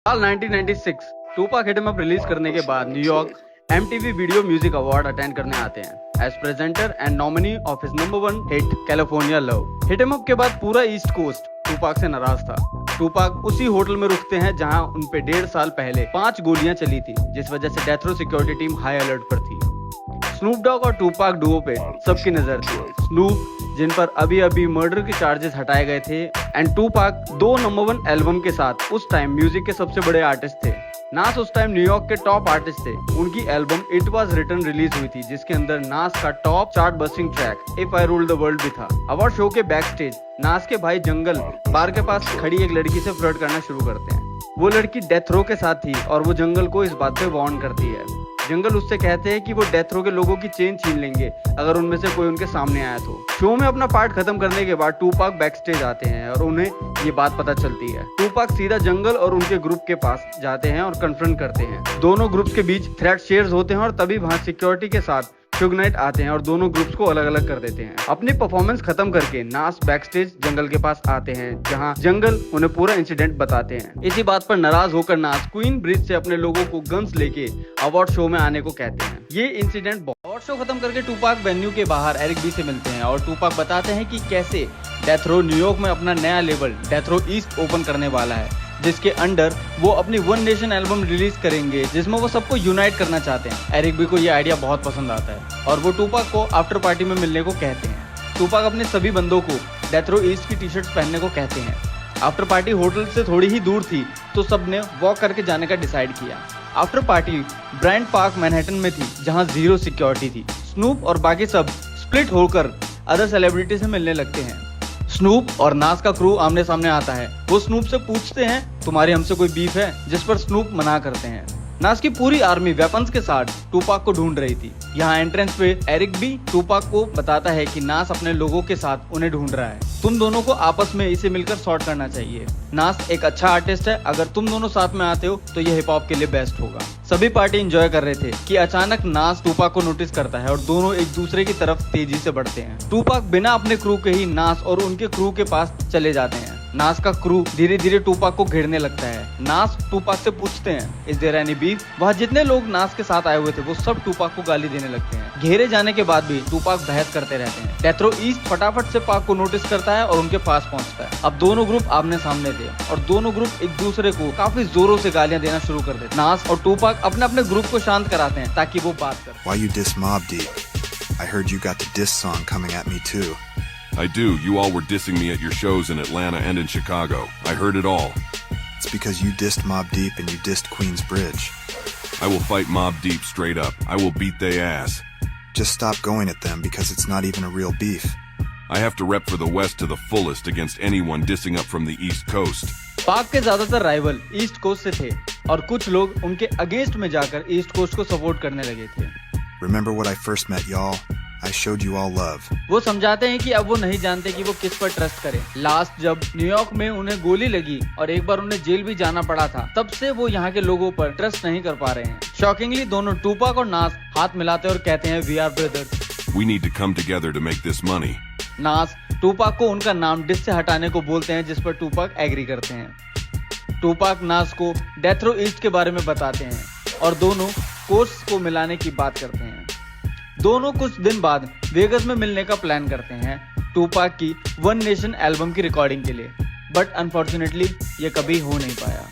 साल 1996 Tupac hit M up release करने के बाद New York MTV video music award attend करने आते हैं as presenter and nominee of his number 1 hit California love. Hit M up के बाद पूरा ईस्ट कोस्ट टूपाक से नाराज था। टूपाक उसी होटल में रुकते हैं जहां उन पे 1.5 साल पहले 5 गोलियां चली थी, जिस वजह से Death Row security team high alert पर थी। स्नूप डॉग और टूपाक डुओ पे सबकी नजर थी। स्नूप जिन पर अभी मर्डर के चार्जेस हटाए गए थे एंड टूपाक 2 नंबर 1 एल्बम के साथ उस टाइम म्यूजिक के सबसे बड़े आर्टिस्ट थे। नास उस टाइम न्यूयॉर्क के टॉप आर्टिस्ट थे। उनकी album it was written release हुई थी, जिसके अंदर नास का top chart busting track if I rule the world भी था। अवार्ड शो के बैक स्टेज नास के भाई जंगल बार के पास खड़ी एक लड़की से फ्लर्ट करना शुरू करते हैं। वो लड़की डेथ रो के साथ थी और वो जंगल को इस बात पे वार्न करती है। जंगल उससे कहते हैं कि वो डेथ रो के लोगों की चेन छीन लेंगे अगर उनमें से कोई उनके सामने आया तो। शो में अपना पार्ट खत्म करने के बाद टूपाक बैक स्टेज आते हैं और उन्हें ये बात पता चलती है। टूपाक सीधा जंगल और उनके ग्रुप के पास जाते हैं और कन्फ्रंट करते हैं। दोनों ग्रुप्स के बीच थ्रेट शेयर्स होते हैं और तभी वहाँ सिक्योरिटी के साथ शुग नाइट आते हैं और दोनों ग्रुप्स को अलग अलग कर देते हैं। अपनी परफॉर्मेंस खत्म करके नास बैक स्टेज जंगल के पास आते हैं, जहां जंगल उन्हें पूरा इंसिडेंट बताते हैं। इसी बात पर नाराज होकर नास क्वीन ब्रिज से अपने लोगों को गन्स लेके अवार्ड शो में आने को कहते हैं। ये इंसिडेंट अवार्ड शो खत्म करके टूपाक वेन्यू के बाहर एरिक बी से मिलते हैं और टूपाक बताते हैं कि कैसे डेथ रो न्यूयॉर्क में अपना नया label Death Row East open करने वाला है, जिसके अंडर वो अपनी वन नेशन एल्बम रिलीज करेंगे, जिसमें वो सबको यूनाइट करना चाहते हैं। एरिक बी को ये आइडिया बहुत पसंद आता है और वो टूपाक को आफ्टर पार्टी में मिलने को कहते हैं। टूपाक अपने सभी बंदों को डेथ रो ईस्ट की टी-शर्ट्स पहनने को कहते हैं। आफ्टर पार्टी होटल से थोड़ी ही दूर थी तो सबने वॉक करके जाने का डिसाइड किया। After party brand park Manhattan में थी, जहां 0 सिक्योरिटी थी। स्नूप और बाकी सब स्प्लिट होकर अदर सेलिब्रिटी से मिलने लगते हैं। स्नूप और नास का क्रू आमने सामने आता है। वो स्नूप से पूछते हैं तुम्हारी हमसे कोई बीफ है, जिस पर स्नूप मना करते हैं। नास की पूरी आर्मी वेपन्स के साथ टूपाक को ढूंढ रही थी। यहाँ एंट्रेंस पे एरिक भी टूपाक को बताता है कि नास अपने लोगों के साथ उन्हें ढूंढ रहा है, तुम दोनों को आपस में इसे मिलकर सॉर्ट करना चाहिए। नास एक अच्छा आर्टिस्ट है, अगर तुम दोनों साथ में आते हो तो ये हिप हॉप के लिए बेस्ट होगा। सभी पार्टी एंजॉय कर रहे थे कि अचानक नास टूपाक को नोटिस करता है और दोनों एक दूसरे की तरफ तेजी से बढ़ते हैं। टूपाक बिना अपने क्रू के ही नास और उनके क्रू के पास चले जाते हैं। नास का क्रू धीरे धीरे टूपाक को घेरने लगता है। नास टूपाक से पूछते हैं इज देयर एनी बीफ। वहाँ जितने लोग नास के साथ आए हुए थे वो सब टूपाक को गाली देने लगते हैं। घेरे जाने के बाद भी टूपाक बहस करते रहते हैं। डेथ रो ईस्ट फटाफट से पाक को नोटिस करता है और उनके पास पहुंचता है। अब दोनों ग्रुप आमने सामने थे और दोनों ग्रुप एक दूसरे को काफी जोरों से गालियां देना शुरू कर देते। नास और टूपाक अपने अपने ग्रुप को शांत कराते हैं ताकि वो बात करें। Why you diss Mobb Deep? I heard you got the diss song coming at me too. I do. You all were dissing me at your shows in Atlanta and in Chicago. I heard it all. It's because you dissed Mobb Deep and you dissed Queensbridge. I will fight Mobb Deep straight up. I will beat their ass. Just stop going at them because it's not even a real beef. I have to rep for the West to the fullest against anyone dissing up from the East Coast. पाक के ज्यादातर rival east coast से थे और कुछ लोग उनके against में जाकर ईस्ट कोस्ट को सपोर्ट करने लगे थे। Remember when I first met y'all? I showed you all love. वो समझाते हैं कि अब वो नहीं जानते कि वो किस पर ट्रस्ट करें। लास्ट जब न्यूयॉर्क में उन्हें गोली लगी और एक बार उन्हें जेल भी जाना पड़ा था, तब से वो यहाँ के लोगों पर ट्रस्ट नहीं कर पा रहे हैं। शॉकिंगली दोनों टूपाक और नास हाथ मिलाते और कहते हैं we are brothers. We need to come together to make this money. नास टूपाक को उनका नाम डिस से हटाने को बोलते हैं, जिस पर टूपाक एग्री करते हैं। टूपाक नास को डेथ रो ईस्ट के बारे में बताते हैं और दोनों कोर्स को मिलाने की बात करते हैं। दोनों कुछ दिन बाद वेगस में मिलने का प्लान करते हैं टूपाक की वन नेशन एल्बम की रिकॉर्डिंग के लिए, बट अनफॉर्चुनेटली ये कभी हो नहीं पाया।